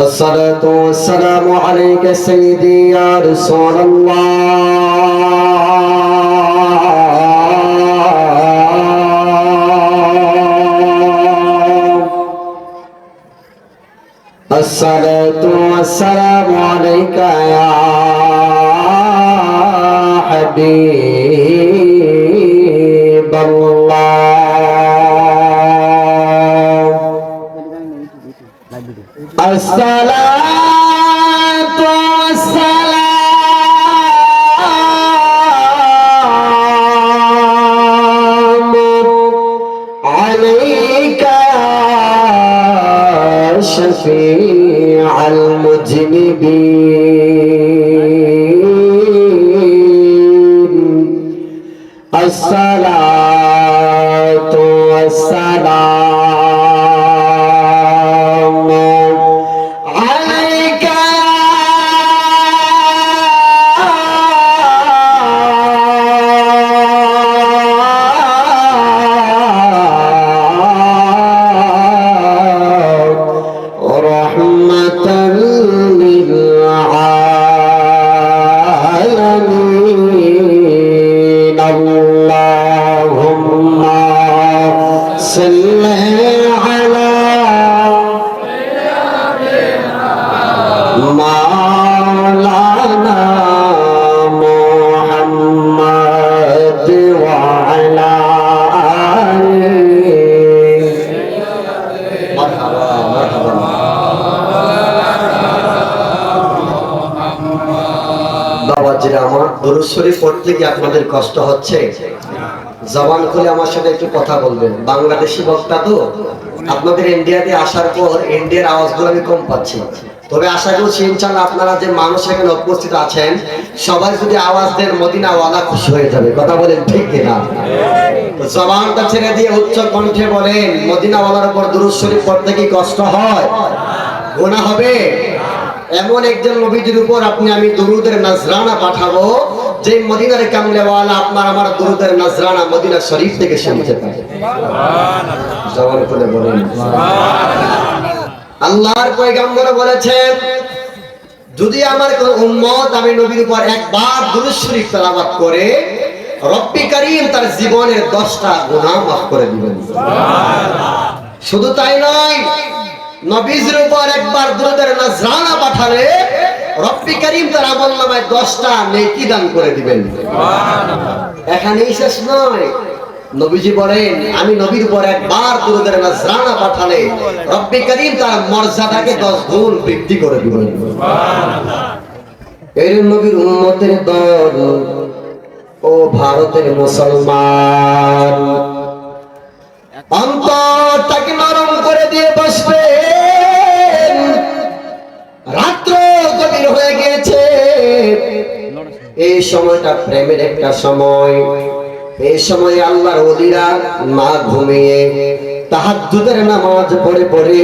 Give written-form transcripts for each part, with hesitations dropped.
الصلاة والسلام عليك سيدي يا رسول الله. الصلاة والسلام عليك يا حبيب الله. الصلاة والسلام عليك يا شفيع المذنبين. الصلاة والسلام عليك رحمة للعالمين. اللهم صل على مولانا محمد وعلى آله. مرحبا مرحبا. বাবাজিরা আমার দুরূদ শরীফ পড়তে কি আপনাদের কষ্ট হচ্ছে? জবান খুলে আমার সাথে একটু কথা বলবেন। বাংলাদেশি বক্তা তো, আপনাদের ইন্ডিয়াতে আসার পর ইন্ডিয়ার আওয়াজগুলো আমি কম পাচ্ছি। তবে আশা করছি ইনশাআল্লাহ আপনারা যে মানুষ এখানে উপস্থিত আছেন সবাই যদি আওয়াজ দেন মদিনাওয়ালা খুশি হয়ে যাবে। কথা বলেন ঠিক কিনা? তো জবানটা ছেড়ে দিয়ে উচ্চ কণ্ঠে বলেন, মদিনাওয়ালার উপর দুরূদ শরীফ পড়তে কি কষ্ট হয়? গুনাহ হবে? এমন একজন নবীজির উপর আমি দুরূদের নজরানা পাঠাবো যে মদিনার কামলেওয়ালা আপনার আমার দুরূদের নজরানা মদিনা শরীফ থেকে শুনতে পাবে। সুবহানাল্লাহ। জবান খুলে বলেন সুবহানাল্লাহ। আল্লাহর পয়গম্বর বলেছেন, যদি আমার কোন উম্মত আমি নবীর উপর একবার দুরূদ শরীফ তেলাওয়াত করে রব্বি কারীম তার জীবনের 10টা গুনাহ মাফ করে দিবেন। সুবহানাল্লাহ। শুধু তাই নয়, নবীর উপর একবার দুরূদের নজরানা পাঠালে রব্বি কারীম তার আমলনামায় 10টা নেকি দান করে দিবেন। সুবহানাল্লাহ। এখানেই শেষ নয়, নবীজি বলেন আমি নবীর উপর একবার দুরূদের নজরানা পাঠালে রব্বি কারীম তার মর্যাদাকে 10 গুণ বৃদ্ধি করে দিবেন। সুবহানাল্লাহ। এই নবীর উম্মতের দল ও ভারতের মুসলমান, অন্তরটাকে নরম করে দিয়ে বসবেন। রাত্র গভীর হয়ে গিয়েছে, এই সময়টা প্রেমের একটা সময়। এই সময় আল্লাহর ওলিরা না ঘুমিয়ে তাহাজ্জুদের নামাজ পড়ে পড়ে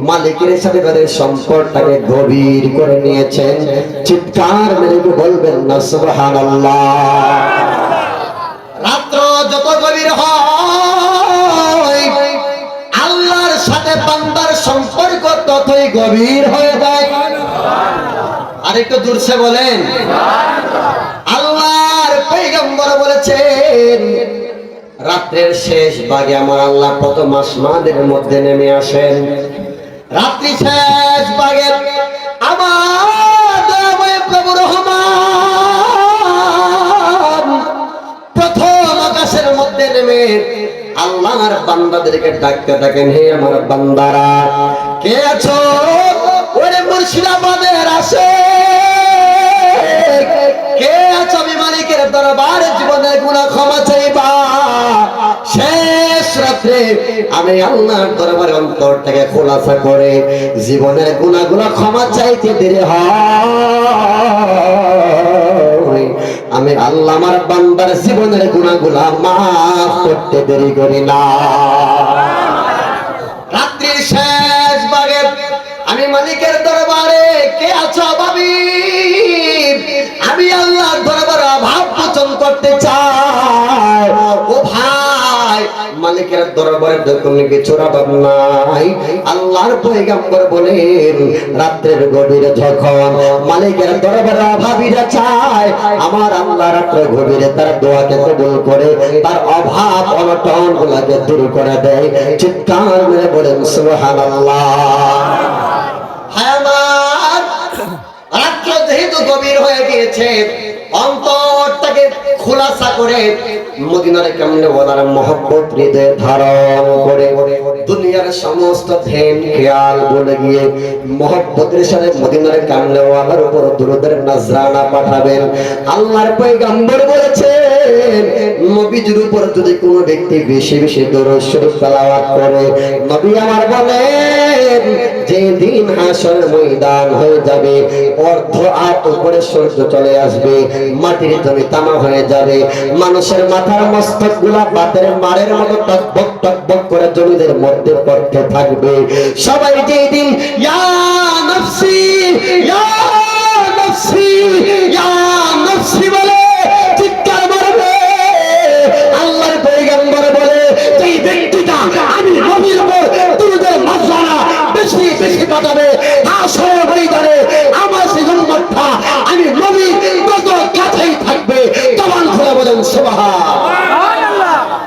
মালিকের সাথে তাদের সম্পর্কটাকে গভীর করে নিয়েছেন। চিৎকার মেরে বলবেন না সুবহানাল্লাহ। রাত্র যত গভীর হয় আল্লাহর সাথে বান্দার সম্পর্ক ততই গভীর হয়ে যায়। আর একটু জোরসে বলেন আল্লাহর পয়গম্বর বলেছেন, রাত্রের শেষ ভাগে আমার আল্লাহ প্রথম আসমানের মধ্যে নেমে আসেন। রাত্রি শেষ ভাগে আমার দয়াময় প্রভু রহমান প্রথম আকাশের মধ্যে নেমে আল্লাহর বান্দাদেরকে ডাকতে থাকেন, হে আমার বান্দারা কে আছো? ওরে মুর্শিদাবাদের আসে কে আছো? আমি মালিকের দরবারে জীবনের গুনাহ ক্ষমা চাইবা। শেষ রাত্রে আমি আল্লাহর দরবারে অন্তর থেকে খোলাসা করে জীবনের গুনাহগুলো ক্ষমা চাইতে দেরি হয়, আমি আল্লাহ আমার বান্দার জীবনের গুনাহগুলো মাফ করতে দেরি করি না। রাত্রির শেষ ভাগে আমি মালিকের দরবারে কে আছো ভাবি? আমি আল্লাহর দরবারে ভাব পোষণ করতে চাই। ও ভাই, মালিকের মালিকের দরবারে যখন কিছু অভাব নাই, আল্লাহর পয়গম্বর বলেন রাত্রের গভীরে যখন মালিকের দরবারে অভাবীরা চায়, আমার আল্লাহ রাত্রে গভীরে তার দোয়াকে কবুল করে তার অভাব অনটন গুলাকে দূর করে দেয়। চিৎকার করে বলেন সুবহানাল্লাহ। হায় আমার, রাত্র যেহেতু গভীর হয়ে গিয়েছে, অন্তরটাকে খোলাসা করে মদিনার কামনে ওনার মহব্বত হৃদয়ে ধারণ করে দুনিয়ার সমস্ত ধ্যান খেয়াল বলে গিয়ে মহব্বতের সাথে মদিনার কামনে ওনার উপর দুরূদের নজরানা পাঠাবেন। আল্লাহর পয়গম্বর বলেছেন নবীজির উপর যদি কোনো ব্যক্তি বেশি বেশি দরুদ শরীফ তেলাওয়াত করে, নবী আমার বলেন যেদিন হাসরের ময়দান হয়ে যাবে, অর্ধ আট উপরে সূর্য চলে আসবে, মাটির জমি তামা হয়ে যাবে, মানুষের মাথার মস্তক গুলা বাতের মারের মতো টকবক টকবক করে জমিদের মধ্যে পড়তে থাকবে। সবাই যেদিন ইয়া